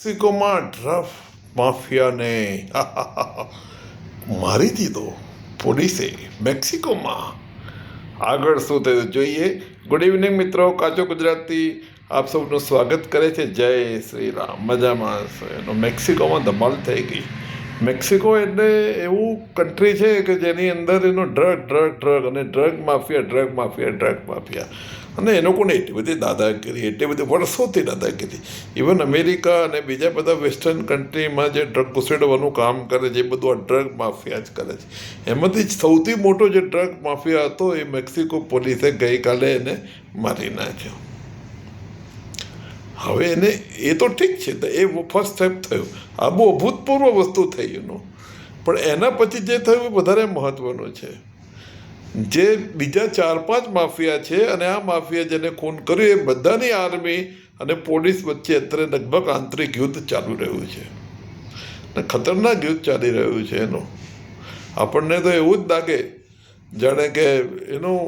મેક્સિકોમાં drug માફિયાને મારી દીધો પોલીસે મેક્સિકોમાં. આગળ શું થયું જોઈએ. ગુડ ઇવનિંગ મિત્રો, કાચો ગુજરાતી આપ સૌનું સ્વાગત કરે છે. જય શ્રી રામ. મજામાં હશો. એનો મેક્સિકોમાં ધમાલ થઈ ગઈ. મેક્સિકો એટલે એવું કન્ટ્રી છે કે જેની અંદર એનો ડ્રગ અને ડ્રગ માફિયા અને એ લોકોને એટલી બધી દાદાગીરી, એટલી બધી વર્ષોથી દાદાગીરી. ઇવન અમેરિકા અને બીજા બધા વેસ્ટર્ન કન્ટ્રીમાં જે ડ્રગ ઘુસેડવાનું કામ કરે છે એ બધું આ ડ્રગ માફિયા જ કરે છે. એમાંથી જ સૌથી મોટો જે ડ્રગ માફિયા હતો એ મેક્સિકો પોલીસે ગઈકાલે એને મારી નાખ્યો. હવે એને એ તો ઠીક છે, એ ફર્સ્ટ સ્ટેપ થયું. આ બહુ અભૂતપૂર્વ વસ્તુ થઈ એનું. પણ એના પછી જે થયું એ વધારે મહત્ત્વનું છે. જે બીજા 4-5 માફિયા છે અને આ માફિયા જેને ખૂન કર્યું એ બધાની આર્મી અને પોલીસ વચ્ચે અત્યારે લગભગ આંતરિક યુદ્ધ ચાલુ રહ્યું છે અને ખતરનાક યુદ્ધ ચાલી રહ્યું છે એનું. આપણને તો એવું જ લાગે જાણે કે એનું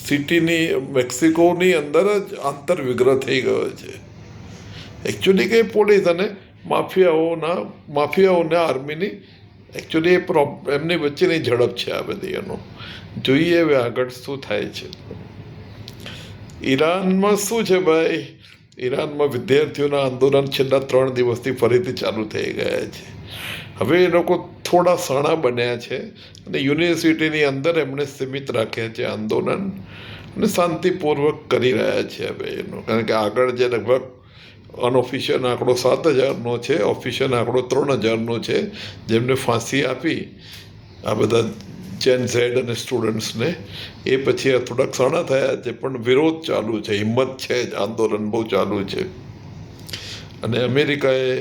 સિટીની મેક્સિકોની અંદર જ આંતરવિગ્રહ થઈ ગયો છે. એકચ્યુઅલી કે પોલીસ અને માફિયાઓને આર્મીની એકચ્યુઅલી એમની વચ્ચેની ઝડપ છે આ બધી. એનું જોઈએ હવે આગળ શું થાય છે. ઈરાનમાં શું છે ભાઈ, ઈરાનમાં વિદ્યાર્થીઓના આંદોલન છેલ્લા 3 દિવસથી ફરીથી ચાલુ થઈ ગયા છે. હવે એ લોકો થોડા સણા બન્યા છે અને યુનિવર્સિટીની અંદર એમણે સીમિત રાખ્યા છે આંદોલન અને શાંતિપૂર્વક કરી રહ્યા છે હવે એનું. કારણ કે આગળ જે લગભગ અનઓફિશિયલ આંકડો 7,000નો છે, ઓફિશિયલ આંકડો 3,000નો છે, જેમને ફાંસી આપી આ બધા જેન ઝેડ અને સ્ટુડન્ટ્સને. એ પછી આ થોડાક સણા થયા છે પણ વિરોધ ચાલુ છે, હિંમત છે જ, આંદોલન બહુ ચાલુ છે. અને અમેરિકાએ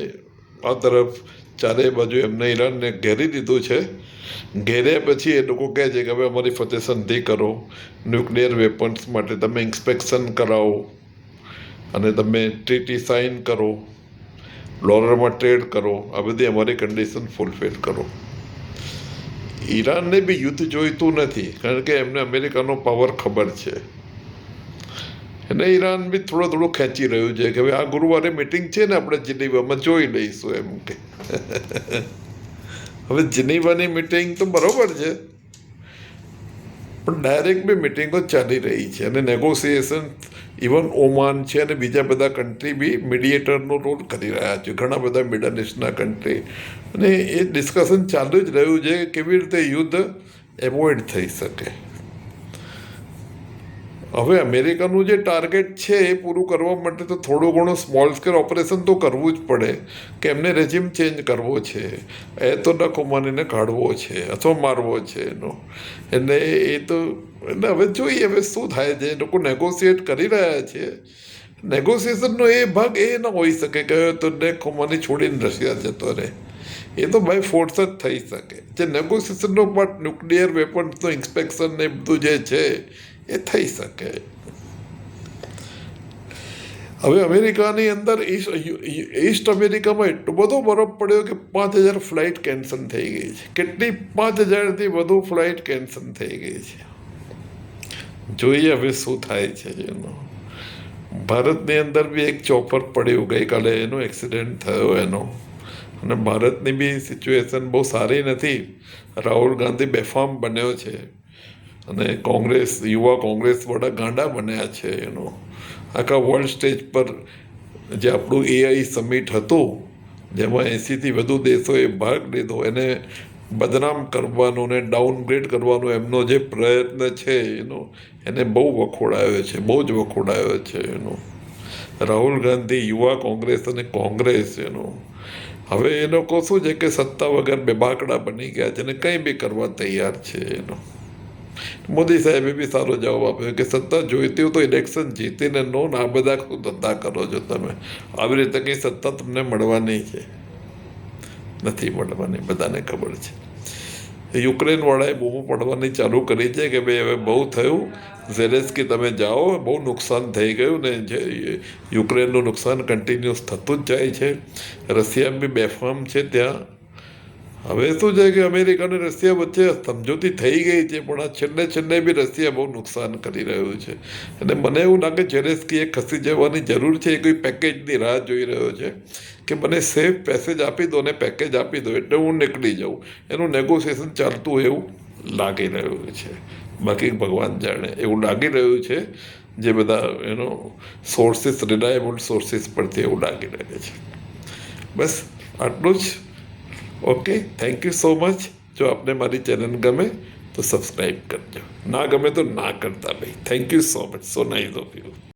આ તરફ ચારે બાજુ એમને ઈરાનને ઘેરી દીધું છે. ઘેર્યા પછી એ લોકો કહે છે કે હવે અમારી ફતેહ સંધિ કરો, ન્યુક્લિયર વેપન્સ માટે તમે ઇન્સ્પેક્શન કરાવો અને તમે ટ્રીટી સાઇન કરો, ડોલરમાં ટ્રેડ કરો, આ બધી અમારી કન્ડિશન ફૂલફિલ કરો. ઈરાનને બી યુદ્ધ જોઈતું નથી કારણ કે એમને અમેરિકાનો પાવર ખબર છે. અને ઈરાન બી થોડું ખેંચી રહ્યું છે કે હવે આ ગુરુવારે મિટિંગ છે ને આપણે જીનીવામાં જોઈ લઈશું એમ કે. હવે જીનીવાની મિટિંગ તો બરોબર છે પણ ડાયરેક્ટ બી મિટિંગો ચાલી રહી છે અને નેગોસિએશન ઇવન ઓમાન છે અને બીજા બધા કન્ટ્રી બી મીડિયેટરનો રોલ કરી રહ્યા છે, ઘણા બધા મિડલ ઇસ્ટના કન્ટ્રી. અને એ ડિસ્કશન ચાલુ જ રહ્યું છે કે કેવી રીતે યુદ્ધ એવોઇડ થઈ શકે. હવે અમેરિકાનું જે ટાર્ગેટ છે એ પૂરું કરવા માટે તો થોડું ઘણું સ્મોલ સ્કેલ ઓપરેશન તો કરવું જ પડે કે એમને રેજીમ ચેન્જ કરવો છે, આયતોલ્લા ખોમેનીને કાઢવો છે અથવા મારવો છે એનો. એટલે એ તો એટલે હવે જોઈએ હવે શું થાય છે. એ લોકો નેગોશિએટ કરી રહ્યા છે. નેગોશિએશનનો એ ભાગ એ ન હોઈ શકે કે આયતોલ્લા ખોમેની છોડીને રશિયા જતો રહે. એ તો બાય ફોર્સ જ થઈ શકે. જે નેગોશિએશનનો પાર્ટ ન્યુક્લિયર વેપન્સનું ઇન્સ્પેક્શન ને બધું જે છે એ થઈ શકે. હવે અમેરિકાની અંદર ઈસ્ટ અમેરિકામાં એટલો બધો બરફ પડ્યો કે 5,000 ફ્લાઇટ કેન્સલ થઈ ગઈ છે. કેટલી 5,000થી વધુ ફ્લાઇટ કેન્સલ થઈ ગઈ છે. જોઈએ હવે શું થાય છે એનો. ભારતની અંદર બી એક ચોપર પડ્યું ગઈકાલે, એનો એક્સિડન્ટ થયો એનો. અને ભારતની બી સિચ્યુએશન બહુ સારી નથી. રાહુલ ગાંધી બેફામ બન્યો છે અને યુવા કોંગ્રેસ વડા ગાંડા બન્યા છે એનો. આખા વર્લ્ડ સ્ટેજ પર જે આપણું AI સમિટ હતું જેમાં 80થી વધુ દેશોએ ભાગ લીધો, એને બદનામ કરવાનો ને ડાઉનગ્રેડ કરવાનો એમનો જે પ્રયત્ન છે એને બહુ વખોડાયો છે, બહુ જ વખોડાયો છે એનો. રાહુલ ગાંધી, યુવા કોંગ્રેસ અને કોંગ્રેસ હવે એ લોકો શું છે કે સત્તા વગર બેબાકડા બની ગયા છે અને કંઈ બી કરવા તૈયાર છે એનો. મોદી સાહેબે બી સારો જવાબ આપ્યો કે સત્તા જોઈતી હોય તો ઇલેક્શન જીતીને નો ને આ બધા શું ધંધા કરો છો તમે, આવી રીતે કંઈ સત્તા તમને મળવાની છે, નથી મળવાની, બધાને ખબર છે. યુક્રેનવાળાએ બૂમો પડવાની ચાલુ કરી છે કે ભાઈ હવે બહુ થયું, ઝેલેન્સ્કી તમે જાઓ, બહુ નુકસાન થઈ ગયું ને જે યુક્રેનનું નુકસાન કન્ટિન્યુઅસ થતું જ જાય છે. રશિયા બી બેફામ છે ત્યાં હવે શું છે કે અમેરિકા અને રશિયા વચ્ચે સમજૂતી થઈ ગઈ છે, પણ આ છેલ્લે બી રશિયા બહુ નુકસાન કરી રહ્યું છે. અને મને એવું લાગે ઝેલેન્સ્કીએ ખસી જવાની જરૂર છે. એ કોઈ પેકેજની રાહ જોઈ રહ્યો છે કે મને સેફ પેસેજ આપી દો ને પેકેજ આપી દો એટલે હું નીકળી જાઉં. એનું નેગોશિએશન ચાલતું હોય એવું લાગી રહ્યું છે. બાકી ભગવાન જાણે. એવું લાગી રહ્યું છે જે બધા સોર્સિસ, રિલાયબલ સોર્સિસ પરથી એવું લાગી રહ્યું છે. બસ આટલું જ. Okay, thank you so much. જો આપને મારી ચેનલ ગમે તો સબસ્ક્રાઈબ કરજો, ના ગમે તો ના કરતા ભાઈ. Thank you so much. So nice of you.